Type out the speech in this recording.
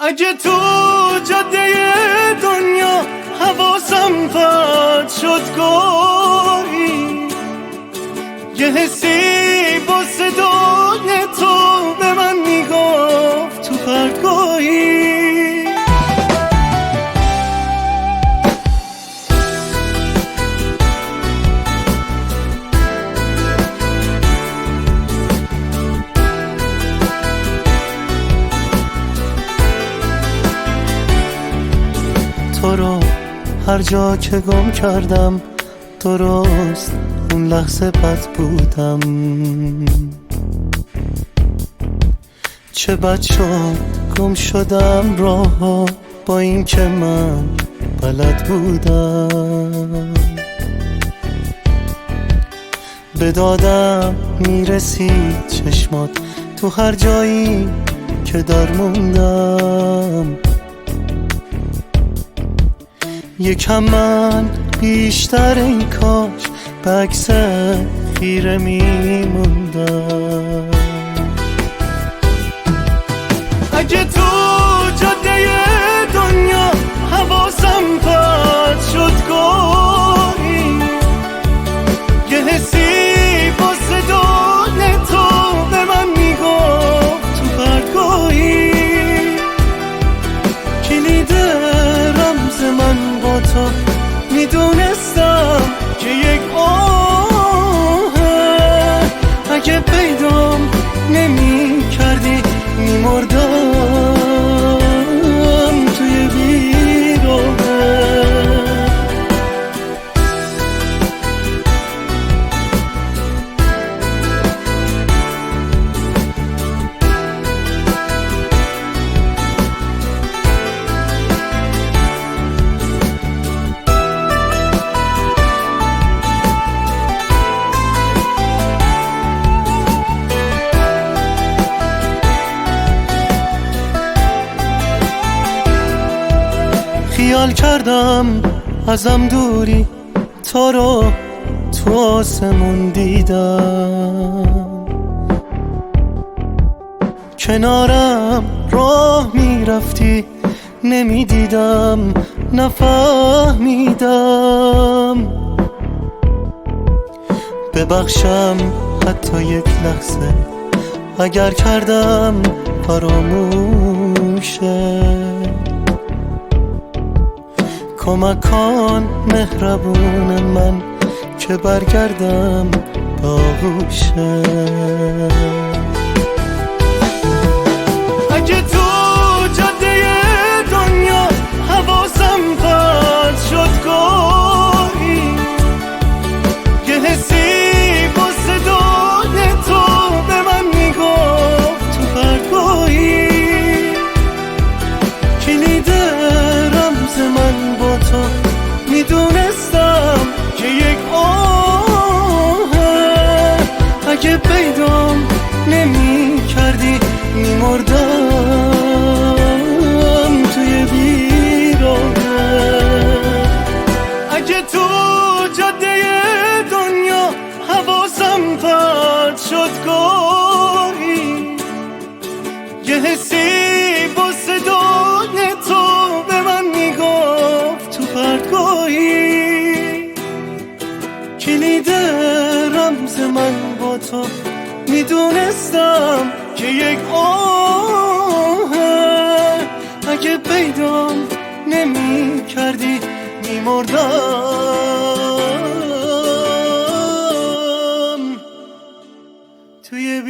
اگه تو جاده دنیا حواسم پرت شد گاهی، یه حسی با صدای تو به من میگفت تو پرتگاهی. تو رو هر جا که گم کردم درست اون لحظه بد بودم. چه بد شد گم شدم راه با این که من بلد بودم. به دادم میرسید چشمات تو هر جایی که دار موندم. یکم من بیشتر این کاش به عکس خیره میموندم. اگه تو جاده دنیا حواسم پرت شد گاهی، یه حسی با صدای تو به من میگفت تو پرتگاهی. کلید رمز من با تو میدونستم که یک آهه، اگه پیدام نمی کردی میمردم توی بیراهه. خیال کردم ازم دوری، تو رو تو آسمون دیدم. کنارم راه میرفتی نمیدیدم نفهمیدم. ببخشم حتی یک لحظه اگر کردم فراموشه. کمک کن مهربون من که برگردم به آغوشه. اگه تو جاده دنیا حواسم پرت شد گاهی، یه حسی با صدای تو به من میگفت تو پرتگاهی. کلید رمز من با تو میدونستم که یک آهه، اگه پیدام نمی کردی میمردم توی بیراهه. اگه تو جاده دنیا حواسم پرت شد گاهی، یه حسی با صدای تو به من میگفت تو پرتگاهی. کلید رمز من با تو میدونستم که یک آهه، اگه پیدام نمی کردی میمردم توی